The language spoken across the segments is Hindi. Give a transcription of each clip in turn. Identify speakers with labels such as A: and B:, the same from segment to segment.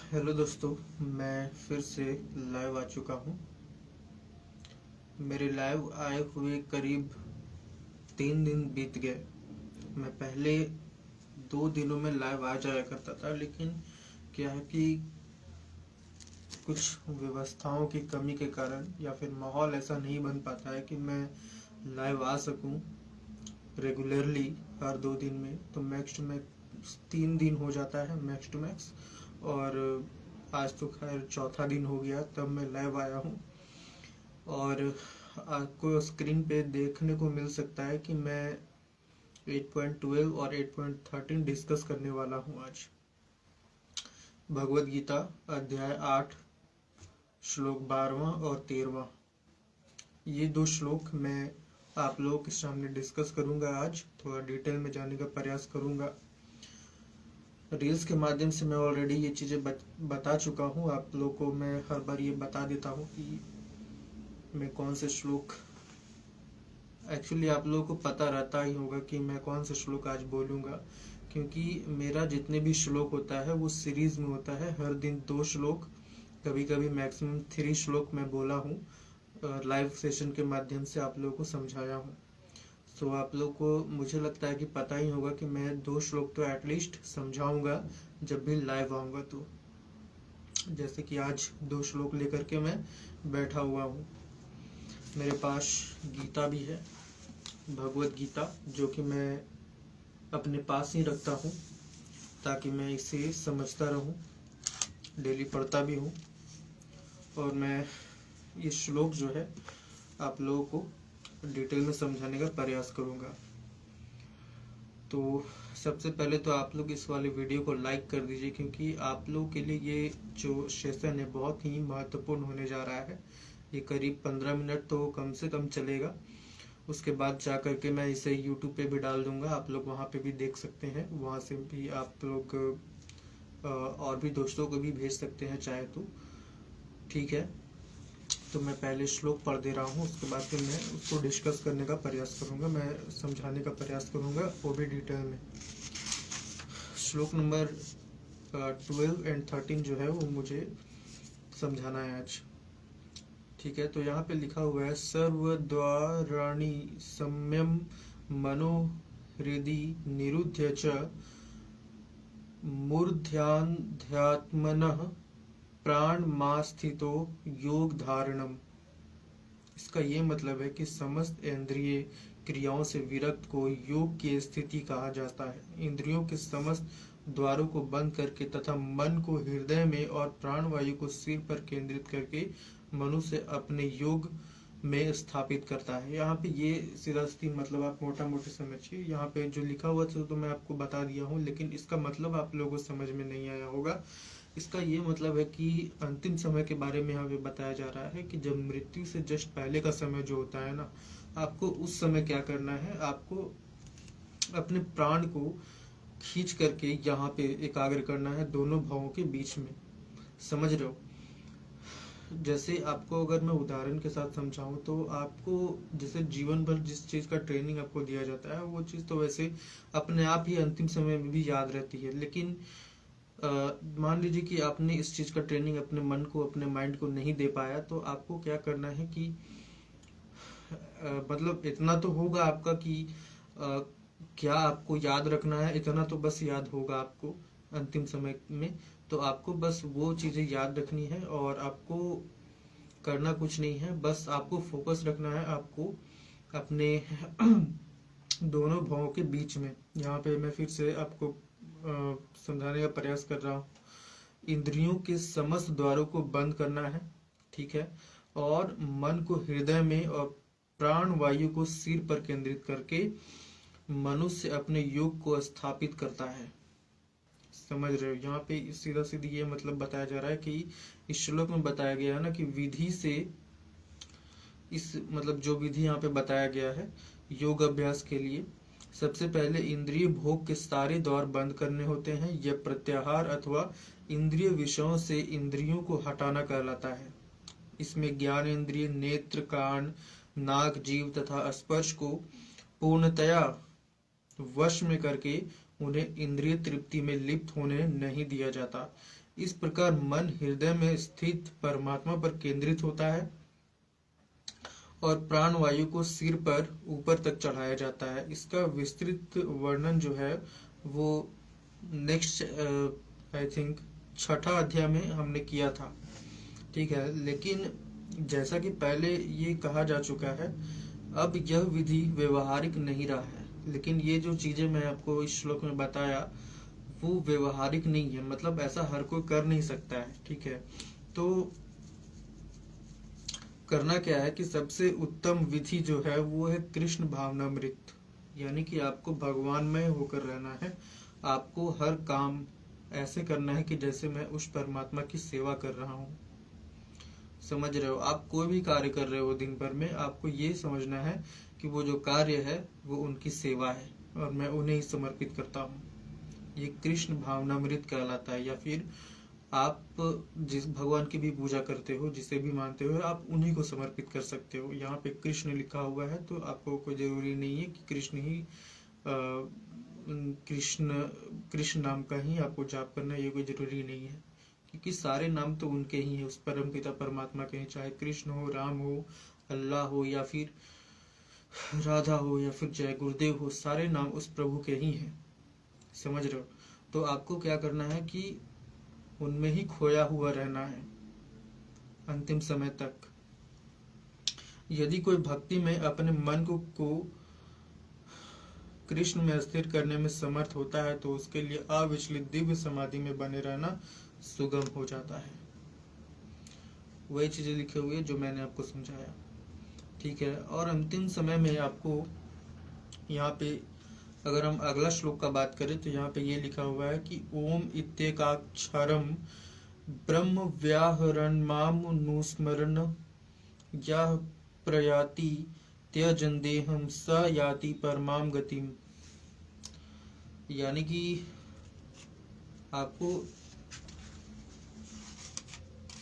A: हेलो दोस्तों, मैं फिर से लाइव आ चुका हूँ। मेरे लाइव आए हुए करीब 3 दिन बीत गए। मैं पहले 2 दिनों में लाइव आ जाया करता था, लेकिन क्या है कि कुछ व्यवस्थाओं की कमी के कारण या फिर माहौल ऐसा नहीं बन पाता है कि मैं लाइव आ सकूं रेगुलरली हर 2 दिन में। तो मैक्स टू मैक्स 3 दिन हो जाता है, मैक्स टू मैक्स। और आज तो खैर चौथा दिन हो गया तब मैं लाइव आया हूँ। और आपको स्क्रीन पे देखने को मिल सकता है कि मैं 8.12 और 8.13 डिस्कस करने वाला हूँ आज। भगवत गीता अध्याय 8 श्लोक 12वां और 13वां। ये 2 श्लोक मैं आप लोगों के सामने डिस्कस करूंगा। आज थोड़ा डिटेल में जाने का प्रयास करूंगा। रील्स के माध्यम से मैं ऑलरेडी ये चीज़ें बता चुका हूँ आप लोगों को। मैं हर बार ये बता देता हूँ कि मैं कौन से श्लोक, एक्चुअली आप लोगों को पता रहता ही होगा कि मैं कौन से श्लोक आज बोलूँगा, क्योंकि मेरा जितने भी श्लोक होता है वो सीरीज में होता है। हर दिन 2 श्लोक, कभी कभी मैक्सिमम 3 श्लोक मैं बोला हूँ। लाइव सेशन के माध्यम से आप लोगों को समझाया हूँ। तो आप लोग को मुझे लगता है कि पता ही होगा कि मैं 2 श्लोक तो एटलीस्ट समझाऊंगा जब भी लाइव आऊँगा। तो जैसे कि आज 2 श्लोक लेकर के मैं बैठा हुआ हूँ। मेरे पास गीता भी है, भगवत गीता, जो कि मैं अपने पास ही रखता हूँ ताकि मैं इसे समझता रहूँ, डेली पढ़ता भी हूँ। और मैं ये श्लोक जो है आप लोगों को डिटेल में समझाने का प्रयास करूँगा। तो सबसे पहले तो आप लोग इस वाले वीडियो को लाइक कर दीजिए, क्योंकि आप लोगों के लिए ये जो सेशन है बहुत ही महत्वपूर्ण होने जा रहा है। ये करीब 15 मिनट तो कम से कम चलेगा। उसके बाद जा करके मैं इसे YouTube पे भी डाल दूंगा, आप लोग वहाँ पे भी देख सकते हैं। वहाँ से भी आप लोग और भी दोस्तों को भी भेज सकते हैं चाहे तो। ठीक है, तो मैं पहले श्लोक पढ़ दे रहा हूँ, उसके बाद फिर मैं उसको डिस्कस करने का प्रयास करूँगा, मैं समझाने का प्रयास करूँगा वो भी डिटेल में। श्लोक नंबर 12 एंड 13 जो है वो मुझे समझाना है आज। ठीक है, तो यहाँ पे लिखा हुआ है, सर्वद्वाराणि सम्यम मनो हृदि निरुध्य च मूर्ध्याध्यात्मनः प्राणमास्थितो योग धारणम। इसका ये मतलब है कि समस्त इंद्रिय क्रियाओं से विरक्त को योग की स्थिति कहा जाता है। इंद्रियों के समस्त द्वारों को बंद करके तथा मन को हृदय में और प्राणवायु को सिर पर केंद्रित करके मनुष्य अपने योग में स्थापित करता है। यहाँ पे ये सीधा सीधी मतलब आप मोटा मोटी समझिए। यहाँ पे जो लिखा हुआ था तो मैं आपको बता दिया हूँ, लेकिन इसका मतलब आप लोगों को समझ में नहीं आया होगा। इसका ये मतलब है कि अंतिम समय के बारे में यहाँ पे बताया जा रहा है कि जब मृत्यु से जस्ट पहले का समय जो होता है ना, आपको उस समय क्या करना है, आपको अपने प्राण को खींच करके यहाँ पे एकाग्र करना है दोनों भावों के बीच में। समझ रहे हो? जैसे आपको अगर मैं उदाहरण के साथ समझाऊं तो आपको जैसे जीवन भर जिस चीज का ट्रेनिंग आपको दिया जाता है वो चीज तो वैसे अपने आप ही अंतिम समय में भी याद रहती है। लेकिन मान लीजिए कि आपने इस चीज का ट्रेनिंग अपने मन को, अपने माइंड को नहीं दे पाया, तो आपको क्या करना है कि मतलब इतना तो होगा आपका कि क्या आपको याद रखना है, इतना तो बस याद होगा आपको अंतिम समय में। तो आपको बस वो चीजें याद रखनी है और आपको करना कुछ नहीं है, बस आपको फोकस रखना है आपको अपने दोनों भावों के बीच में। यहाँ पे मैं फिर से आपको समझाने का प्रयास कर रहा हूँ। इंद्रियों के समस्त द्वारों को बंद करना है, ठीक है, और मन को हृदय में और प्राण वायु को सिर पर केंद्रित करके मनुष्य अपने योग को स्थापित करता है। समझ रहे हो? यहाँ पे सीधा सीधी ये मतलब बताया जा रहा है कि इस श्लोक में बताया गया है ना कि विधि से, इस मतलब जो विधि यहाँ पे बताया गया है योग अभ्यास के लिए, सबसे पहले इंद्रिय भोग के सारे द्वार बंद करने होते हैं। यह प्रत्याहार अथवा इंद्रिय विषयों से इंद्रियों को हटाना कहलाता है। इसमें ज्ञान इंद्रिय, नेत्र, कान, नाक, जीव तथा स्पर्श को पूर्णतया वश में करके उन्हें इंद्रिय तृप्ति में लिप्त होने नहीं दिया जाता। इस प्रकार मन हृदय में स्थित परमात्मा पर केंद्रित होता है और प्राण वायु को सिर पर ऊपर तक चढ़ाया जाता है। इसका विस्तृत वर्णन जो है वो नेक्स्ट आई थिंक छठा अध्याय में हमने किया था, ठीक है। लेकिन जैसा कि पहले ये कहा जा चुका है, अब यह विधि व्यवहारिक नहीं रहा है, लेकिन ये जो चीजें मैं आपको इस श्लोक में बताया वो व्यवहारिक नहीं है, मतलब ऐसा हर कोई कर नहीं सकता है, ठीक है। तो करना क्या है कि सबसे उत्तम विधि जो है वो है कृष्ण भावनामृत, यानी कि आपको भगवानमय होकर रहना है। आपको हर काम ऐसे करना है कि जैसे मैं उस परमात्मा की सेवा कर रहा हूँ। समझ रहे हो? आप कोई भी कार्य कर रहे हो दिन भर में, आपको ये समझना है कि वो जो कार्य है वो उनकी सेवा है और मैं उन्हें ही समर्पित करता हूँ। ये कृष्ण भावनामृत कहलाता है। या फिर आप जिस भगवान की भी पूजा करते हो, जिसे भी मानते हो, आप उन्हीं को समर्पित कर सकते हो। यहाँ पे कृष्ण लिखा हुआ है तो आपको कोई जरूरी नहीं है कि कृष्ण ही कृष्ण नाम का ही आपको जाप करना, ये कोई जरूरी नहीं है, क्योंकि सारे नाम तो उनके ही हैं, उस परम पिता परमात्मा के हैं। चाहे कृष्ण हो, राम हो, अल्लाह हो, या फिर राधा हो, या फिर जय गुरुदेव हो, सारे नाम उस प्रभु के ही हैं। समझ रहे हो? तो आपको क्या करना है कि उनमें ही खोया हुआ रहना है अंतिम समय तक। यदि कोई भक्ति में अपने मन को कृष्ण में स्थिर करने में समर्थ होता है तो उसके लिए अविचलित दिव्य समाधि में बने रहना सुगम हो जाता है। वही चीजें लिखे हुए जो मैंने आपको समझाया, ठीक है। और अंतिम समय में आपको यहाँ पे अगर हम अगला श्लोक का बात करें तो यहाँ पे ये लिखा हुआ है कि ओम इत्येकाक्षरम ब्रह्म व्याहरण माम नुस्मरण यः प्रयाति त्यजन देहम स याति परमाम गतिम। यानी कि आपको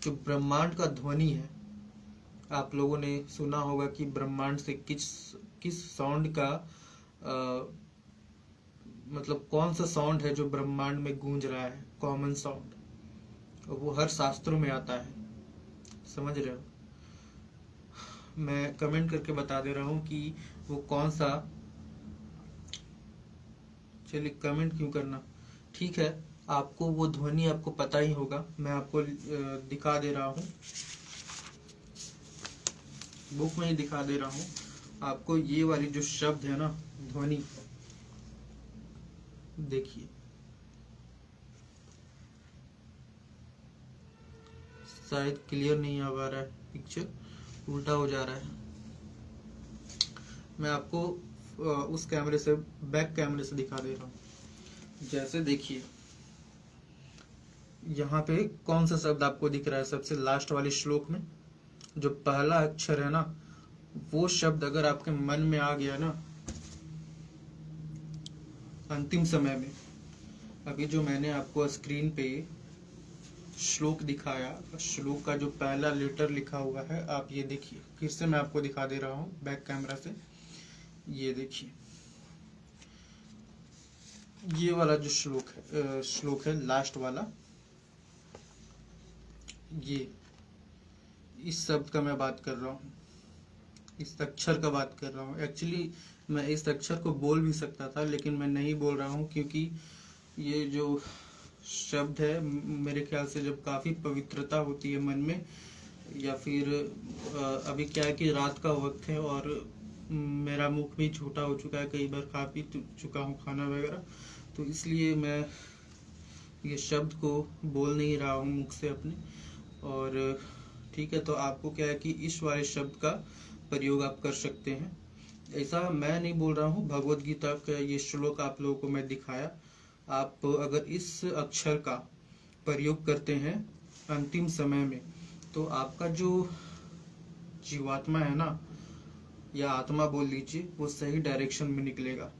A: जो ब्रह्मांड का ध्वनि है, आप लोगों ने सुना होगा कि ब्रह्मांड से किस साउंड का मतलब कौन सा साउंड है जो ब्रह्मांड में गूंज रहा है, कॉमन साउंड, वो हर शास्त्रों में आता है। समझ रहे हो? मैं कमेंट करके बता दे रहा हूँ कि वो कौन सा। चलिए कमेंट क्यों करना, ठीक है। आपको वो ध्वनि आपको पता ही होगा, मैं आपको दिखा दे रहा हूँ, बुक में ही दिखा दे रहा हूँ आपको। ये वाली जो शब्द है ना, ध्वनि, देखिए शायद क्लियर नहीं आ पा रहा है, पिक्चर उल्टा हो जा रहा है। मैं आपको उस कैमरे से, बैक कैमरे से दिखा दे रहा हूँ। जैसे देखिए यहाँ पे कौन सा शब्द आपको दिख रहा है, सबसे लास्ट वाले श्लोक में जो पहला अक्षर है ना, वो शब्द अगर आपके मन में आ गया ना अंतिम समय में, अभी जो मैंने आपको स्क्रीन पे श्लोक दिखाया, श्लोक का जो पहला लेटर लिखा हुआ है, आप ये देखिए, फिर से मैं आपको दिखा दे रहा हूँ बैक कैमरा से। ये देखिए, ये वाला जो श्लोक है लास्ट वाला, ये इस शब्द का मैं बात कर रहा हूँ, इस अक्षर का बात कर रहा हूँ। एक्चुअली मैं इस अक्षर को बोल भी सकता था, लेकिन मैं नहीं बोल रहा हूँ, क्योंकि ये जो शब्द है, मेरे ख्याल से जब काफ़ी पवित्रता होती है मन में, या फिर अभी क्या है कि रात का वक्त है और मेरा मुख भी छोटा हो चुका है, कई बार खा पी चुका हूँ खाना वगैरह, तो इसलिए मैं ये शब्द को बोल नहीं रहा हूँ मुख से अपने। और ठीक है, तो आपको क्या है कि इस वाले शब्द का प्रयोग आप कर सकते हैं। ऐसा मैं नहीं बोल रहा हूँ, भगवत गीता का ये श्लोक आप लोगों को मैं दिखाया। आप अगर इस अक्षर का प्रयोग करते हैं अंतिम समय में, तो आपका जो जीवात्मा है ना, या आत्मा बोल लीजिए, वो सही डायरेक्शन में निकलेगा,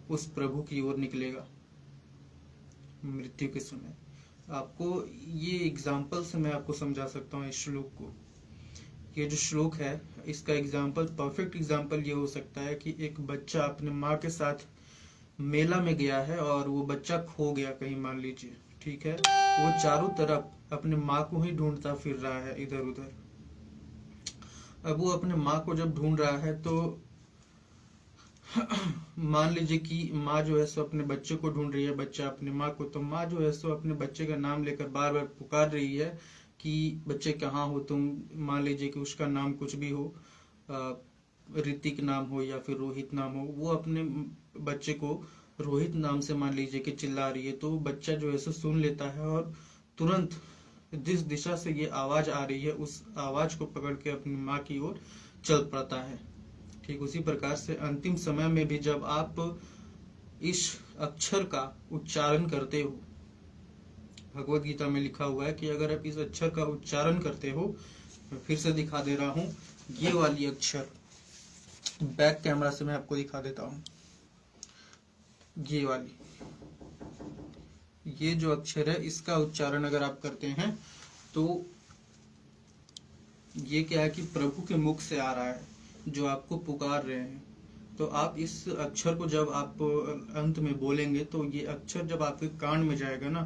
A: उस प्रभु की ओर निकलेगा मृत्यु के समय। आपको ये एग्जाम्पल से मैं आपको समझा सकता हूँ इस श्लोक को। ये जो श्लोक है, इसका एग्जाम्पल, परफेक्ट एग्जाम्पल ये हो सकता है कि एक बच्चा अपने माँ के साथ मेला में गया है और वो बच्चा खो गया कहीं, मान लीजिए, ठीक है, वो चारों तरफ अपने माँ को ही ढूंढता फिर रहा है इधर उधर। अब वो अपने माँ को जब ढूंढ रहा है तो मान लीजिए कि माँ जो है सो अपने बच्चे को ढूंढ रही है, बच्चा अपने माँ को, तो माँ जो है सो अपने बच्चे का नाम लेकर बार बार पुकार रही है कि बच्चे कहाँ हो तुम। मान लीजिए कि उसका नाम कुछ भी हो, ऋतिक नाम हो या फिर रोहित नाम हो, वो अपने बच्चे को रोहित नाम से मान लीजिए कि चिल्ला रही है, तो बच्चा जो है सो सुन लेता है और तुरंत जिस दिशा से ये आवाज आ रही है उस आवाज को पकड़ के अपनी माँ की ओर चल पड़ता है। ठीक उसी प्रकार से अंतिम समय में भी जब आप इस अक्षर का उच्चारण करते हो, भगवत गीता में लिखा हुआ है कि अगर आप इस अक्षर का उच्चारण करते हो, मैं फिर से दिखा दे रहा हूं, ये वाली अक्षर बैक कैमरा से मैं आपको दिखा देता हूं, ये वाली, ये जो अक्षर है इसका उच्चारण अगर आप करते हैं तो ये क्या है कि प्रभु के मुख से आ रहा है जो आपको पुकार रहे हैं। तो आप इस अक्षर को जब आप अंत में बोलेंगे तो ये अक्षर जब आपके कान में जाएगा ना,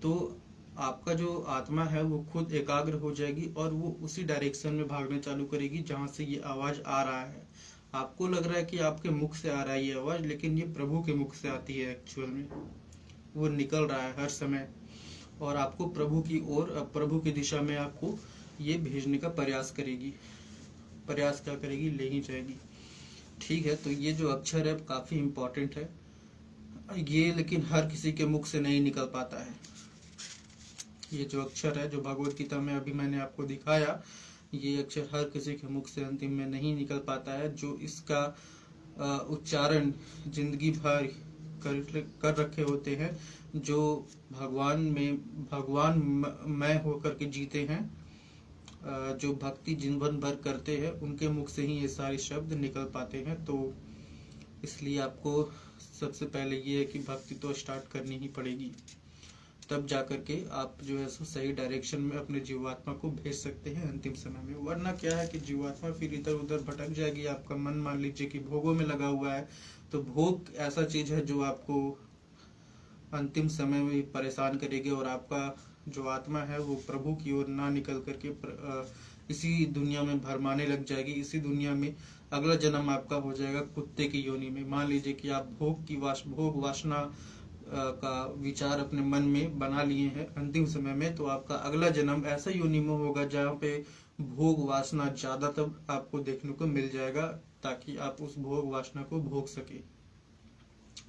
A: तो आपका जो आत्मा है वो खुद एकाग्र हो जाएगी और वो उसी डायरेक्शन में भागना चालू करेगी जहां से ये आवाज आ रहा है। आपको लग रहा है कि आपके मुख से आ रहा है ये आवाज, लेकिन ये प्रभु के मुख से आती है। एक्चुअल में वो निकल रहा है हर समय और आपको प्रभु की ओर, प्रभु की दिशा में आपको ये भेजने का प्रयास करेगी। प्रयास क्या करेगी? ले ही जाएगी। ठीक है, तो ये जो अक्षर है काफी इम्पोर्टेंट है ये, लेकिन हर किसी के मुख से नहीं निकल पाता है। ये जो अक्षर है जो भगवत गीता में अभी मैंने आपको दिखाया, ये अक्षर हर किसी के मुख से अंतिम में नहीं निकल पाता है। जो इसका उच्चारण जिंदगी भर कर रखे होते हैं, जो भगवान मैं होकर के जीते हैं, जो भक्ति जीवन भर करते हैं, उनके मुख से ही ये सारे शब्द निकल पाते हैं। तो इसलिए आपको सबसे पहले ये है कि भक्ति तो स्टार्ट करनी ही पड़ेगी, तब जाकर के आप जो है सो सही डायरेक्शन में अपने जीवात्मा को भेज सकते हैं अंतिम समय में। वरना क्या है कि जीवात्मा फिर इधर उधर भटक जाएगी। आपका मन मान लीजिए कि भोगों में लगा हुआ है, तो भोग ऐसा चीज है जो आपको अंतिम समय में परेशान करेगी और आपका जो आत्मा है वो प्रभु की ओर ना निकल करके इसी दुनिया में भरमाने लग जाएगी। इसी दुनिया में अगला जन्म आपका हो जाएगा कुत्ते की योनि में। मान लीजिए कि आप भोग वासना का विचार अपने मन में बना लिए हैं अंतिम समय में, तो आपका अगला जन्म ऐसा योनि में होगा जहाँ पे भोग वासना ज्यादातर आपको देखने को मिल जाएगा, ताकि आप उस भोग वासना को भोग सके।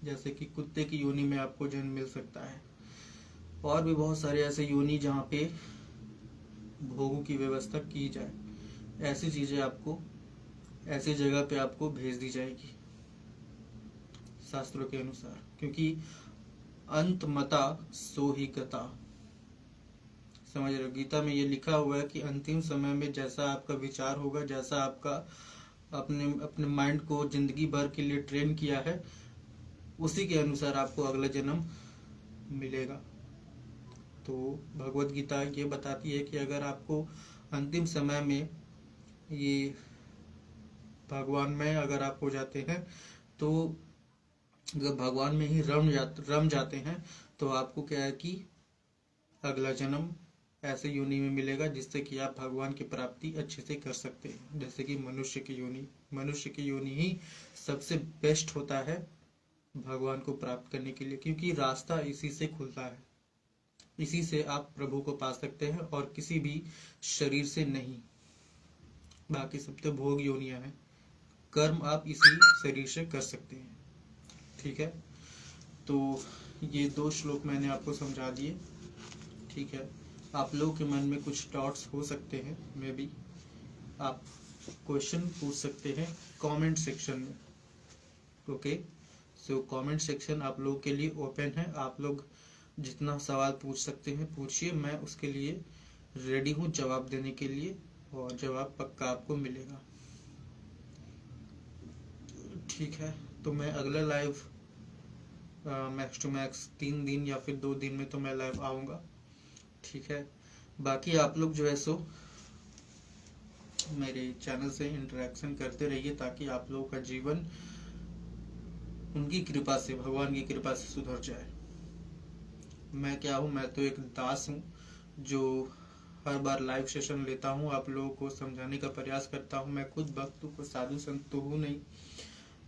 A: जैसे कि कुत्ते की योनि में आपको जन्म मिल सकता है, और भी बहुत सारे ऐसे योनि जहाँ पे भोगों की व्यवस्था की जाए। ऐसी चीजें आपको ऐसी जगह पे आपको भेज दी जाएगी शास्त्रों के अनुसार, क्योंकि अंत मता सो ही गता। समझ रहे हो? गीता में ये लिखा हुआ है कि अंतिम समय में जैसा आपका विचार होगा, जैसा आपका अपने माइंड को जिंदगी भर के लिए ट्रेन किया है, उसी के अनुसार आपको अगला जन्म मिलेगा। तो भगवत गीता ये बताती है कि अगर आपको अंतिम समय में ये भगवान में अगर आप हो जाते हैं, तो अगर भगवान में ही रम जाते हैं, तो आपको क्या है कि अगला जन्म ऐसे योनि में मिलेगा जिससे कि आप भगवान की प्राप्ति अच्छे से कर सकते हैं। जैसे कि मनुष्य की योनि ही सबसे बेस्ट होता है भगवान को प्राप्त करने के लिए, क्योंकि रास्ता इसी से खुलता है। इसी से आप प्रभु को पा सकते हैं और किसी भी शरीर से नहीं। बाकी सब तो भोग योनियां हैं, कर्म आप इसी शरीर से कर सकते हैं। ठीक है, तो ये 2 श्लोक मैंने आपको समझा दिए। ठीक है, आप लोगों के मन में कुछ डाउट्स हो सकते हैं, मैं भी आप क्वेश्चन पूछ सकते हैं कमेंट सेक्शन में। ओके, सो कमेंट सेक्शन आप लोगों के लिए ओपन है। आप लोग जितना सवाल पूछ सकते हैं पूछिए, मैं उसके लिए रेडी हूँ जवाब देने के लिए, और जवाब पक्का आपको मिलेगा। ठीक है, तो मैं अगला लाइव मैक्स टू मैक्स 3 दिन या फिर 2 दिन में तो मैं लाइव आऊंगा। ठीक है, बाकी आप लोग जो है सो मेरे चैनल से इंटरेक्शन करते रहिए, ताकि आप लोगों का जीवन उनकी कृपा से, भगवान की कृपा से सुधर जाए। मैं क्या हूँ, मैं तो एक दास हूँ जो हर बार लाइव सेशन लेता हूँ, आप लोगों को समझाने का प्रयास करता हूँ। मैं खुद भक्त हूँ, कोई साधु संत तो हूँ नहीं।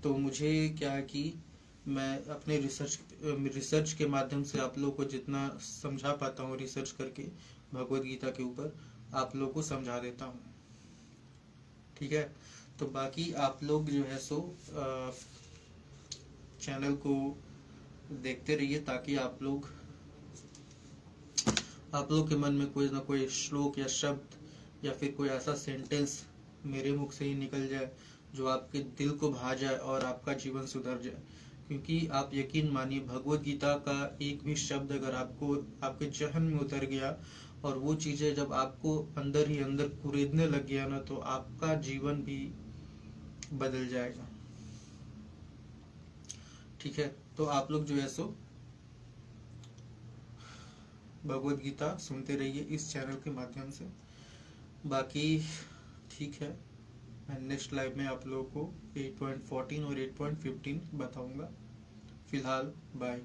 A: तो मुझे क्या है कि मैं अपने रिसर्च के माध्यम से आप लोगों को जितना समझा पाता हूँ, रिसर्च करके भगवत गीता के ऊपर आप लोगों को समझा देता हूँ। ठीक है, तो बाकी आप लोग जो है सो चैनल को देखते रहिए, ताकि आप लोग के मन में कोई ना कोई श्लोक या शब्द या फिर कोई ऐसा सेंटेंस मेरे मुख से ही निकल जाए जो आपके दिल को भा जाए और आपका जीवन सुधर जाए। क्योंकि आप यकीन मानिए, भगवत गीता का एक भी शब्द अगर आपको आपके जहन में उतर गया और वो चीजें जब आपको अंदर ही अंदर कुरेदने लग गया ना, तो आपका जीवन भी बदल जाएगा। ठीक है, तो आप लोग जो है सो भगवत गीता सुनते रहिए इस चैनल के माध्यम से। बाकी ठीक है, मैं नेक्स्ट लाइव में आप लोगों को 8.14 और 8.15 बताऊंगा। फिलहाल बाय।